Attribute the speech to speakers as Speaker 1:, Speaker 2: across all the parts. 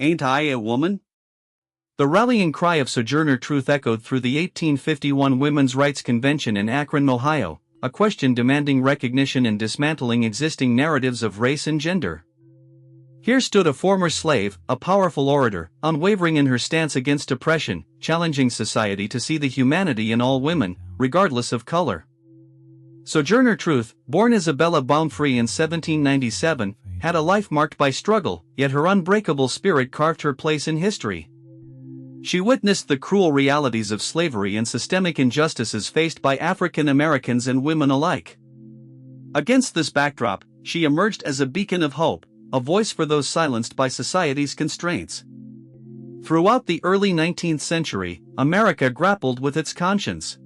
Speaker 1: Ain't I a woman?
Speaker 2: The rallying cry of Sojourner Truth echoed through the 1851 Women's Rights Convention in Akron, Ohio, a question demanding recognition and dismantling existing narratives of race and gender. Here stood a former slave, a powerful orator, unwavering in her stance against oppression, challenging society to see the humanity in all women, regardless of color. Sojourner Truth, born Isabella Baumfree in 1797, had a life marked by struggle, yet her unbreakable spirit carved her place in history. She witnessed the cruel realities of slavery and systemic injustices faced by African Americans and women alike. Against this backdrop, she emerged as a beacon of hope, a voice for those silenced by society's constraints. Throughout the early 19th century, America grappled with its conscience.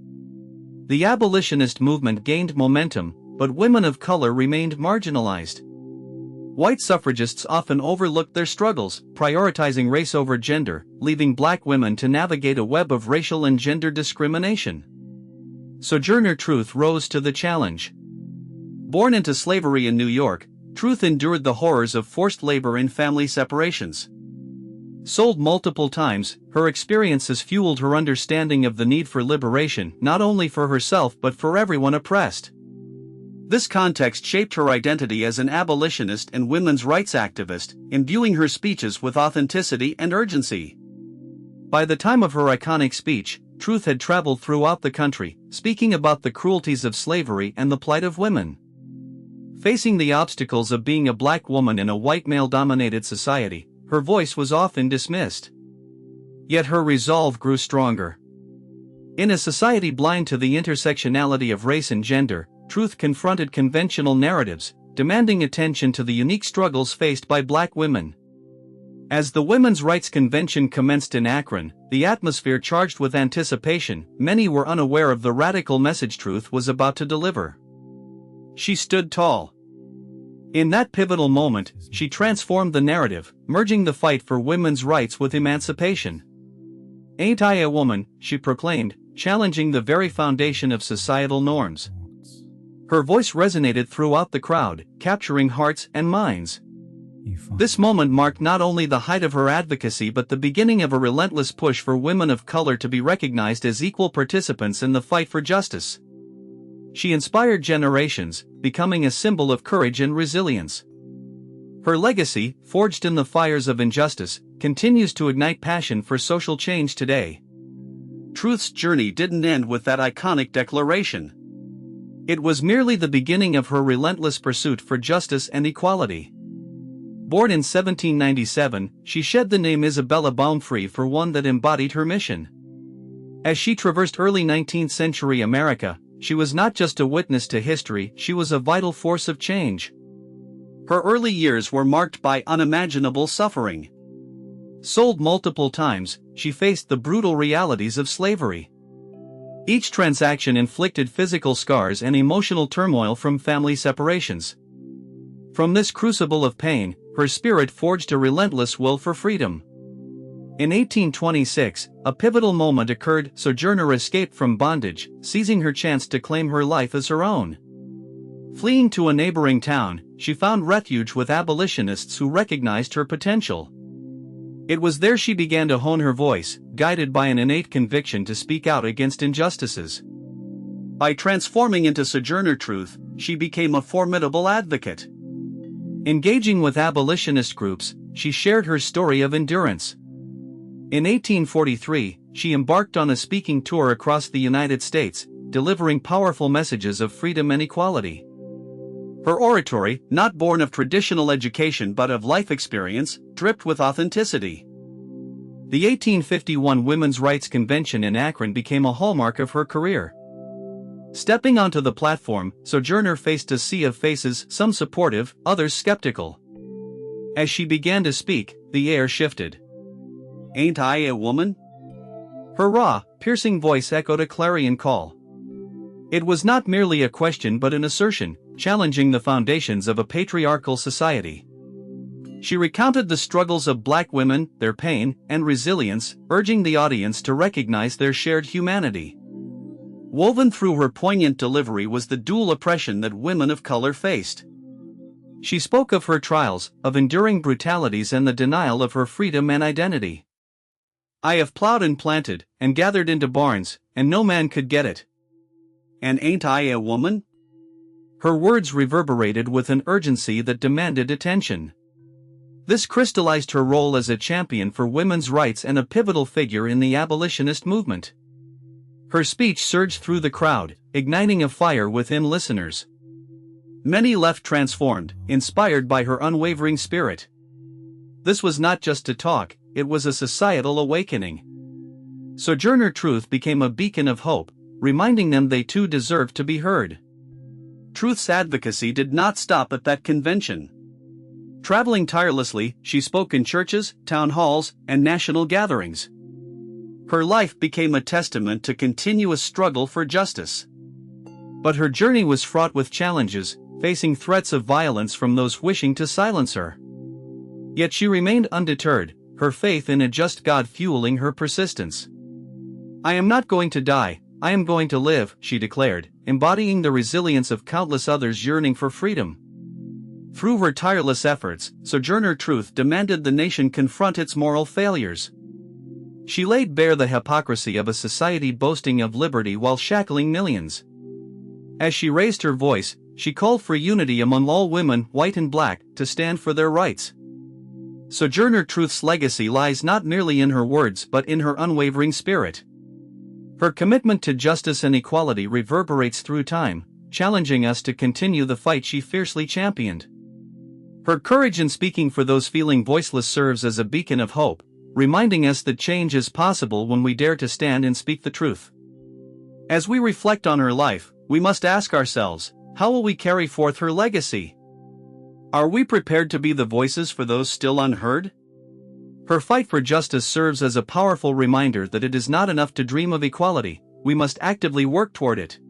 Speaker 2: The abolitionist movement gained momentum, but women of color remained marginalized. White suffragists often overlooked their struggles, prioritizing race over gender, leaving black women to navigate a web of racial and gender discrimination. Sojourner Truth rose to the challenge. Born into slavery in New York, Truth endured the horrors of forced labor and family separations. Sold multiple times, her experiences fueled her understanding of the need for liberation, not only for herself but for everyone oppressed. This context shaped her identity as an abolitionist and women's rights activist, imbuing her speeches with authenticity and urgency. By the time of her iconic speech, Truth had traveled throughout the country, speaking about the cruelties of slavery and the plight of women. Facing the obstacles of being a black woman in a white male-dominated society, her voice was often dismissed. Yet her resolve grew stronger. In a society blind to the intersectionality of race and gender, Truth confronted conventional narratives, demanding attention to the unique struggles faced by black women. As the Women's Rights Convention commenced in Akron, the atmosphere charged with anticipation, many were unaware of the radical message Truth was about to deliver. She stood tall. In that pivotal moment, she transformed the narrative, merging the fight for women's rights with emancipation. "Ain't I a woman?" she proclaimed, challenging the very foundation of societal norms. Her voice resonated throughout the crowd, capturing hearts and minds. This moment marked not only the height of her advocacy but the beginning of a relentless push for women of color to be recognized as equal participants in the fight for justice. She inspired generations, becoming a symbol of courage and resilience. Her legacy, forged in the fires of injustice, continues to ignite passion for social change today. Truth's journey didn't end with that iconic declaration. It was merely the beginning of her relentless pursuit for justice and equality. Born in 1797, she shed the name Isabella Baumfree for one that embodied her mission. As she traversed early 19th century America, she was not just a witness to history, she was a vital force of change. Her early years were marked by unimaginable suffering. Sold multiple times, she faced the brutal realities of slavery. Each transaction inflicted physical scars and emotional turmoil from family separations. From this crucible of pain, her spirit forged a relentless will for freedom. In 1826, a pivotal moment occurred. Sojourner escaped from bondage, seizing her chance to claim her life as her own. Fleeing to a neighboring town, she found refuge with abolitionists who recognized her potential. It was there she began to hone her voice, guided by an innate conviction to speak out against injustices. By transforming into Sojourner Truth, she became a formidable advocate. Engaging with abolitionist groups, she shared her story of endurance. In 1843, she embarked on a speaking tour across the United States, delivering powerful messages of freedom and equality. Her oratory, not born of traditional education but of life experience, dripped with authenticity. The 1851 Women's Rights Convention in Akron became a hallmark of her career. Stepping onto the platform, Sojourner faced a sea of faces, some supportive, others skeptical. As she began to speak, the air shifted. "Ain't I a woman?" Her raw, piercing voice echoed a clarion call. It was not merely a question but an assertion, challenging the foundations of a patriarchal society. She recounted the struggles of black women, their pain, and resilience, urging the audience to recognize their shared humanity. Woven through her poignant delivery was the dual oppression that women of color faced. She spoke of her trials, of enduring brutalities and the denial of her freedom and identity. "I have plowed and planted, and gathered into barns, and no man could get it. And ain't I a woman?" Her words reverberated with an urgency that demanded attention. This crystallized her role as a champion for women's rights and a pivotal figure in the abolitionist movement. Her speech surged through the crowd, igniting a fire within listeners. Many left transformed, inspired by her unwavering spirit. This was not just a talk, it was a societal awakening. Sojourner Truth became a beacon of hope, reminding them they too deserved to be heard. Truth's advocacy did not stop at that convention. Traveling tirelessly, she spoke in churches, town halls, and national gatherings. Her life became a testament to continuous struggle for justice. But her journey was fraught with challenges, facing threats of violence from those wishing to silence her. Yet she remained undeterred, her faith in a just God fueling her persistence. "I am not going to die, I am going to live," she declared, embodying the resilience of countless others yearning for freedom. Through her tireless efforts, Sojourner Truth demanded the nation confront its moral failures. She laid bare the hypocrisy of a society boasting of liberty while shackling millions. As she raised her voice, she called for unity among all women, white and black, to stand for their rights. Sojourner Truth's legacy lies not merely in her words but in her unwavering spirit. Her commitment to justice and equality reverberates through time, challenging us to continue the fight she fiercely championed. Her courage in speaking for those feeling voiceless serves as a beacon of hope, reminding us that change is possible when we dare to stand and speak the truth. As we reflect on her life, we must ask ourselves, how will we carry forth her legacy? Are we prepared to be the voices for those still unheard? Her fight for justice serves as a powerful reminder that it is not enough to dream of equality, we must actively work toward it.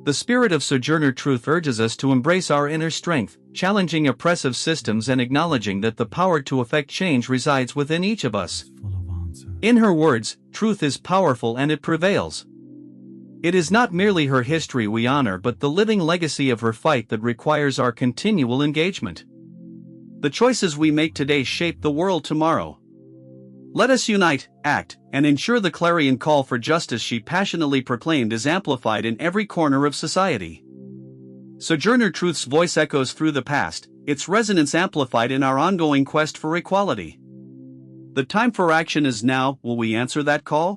Speaker 2: The spirit of Sojourner Truth urges us to embrace our inner strength, challenging oppressive systems and acknowledging that the power to effect change resides within each of us. In her words, truth is powerful and it prevails. It is not merely her history we honor but the living legacy of her fight that requires our continual engagement. The choices we make today shape the world tomorrow. Let us unite, act, and ensure the clarion call for justice she passionately proclaimed is amplified in every corner of society. Sojourner Truth's voice echoes through the past, its resonance amplified in our ongoing quest for equality. The time for action is now. Will we answer that call?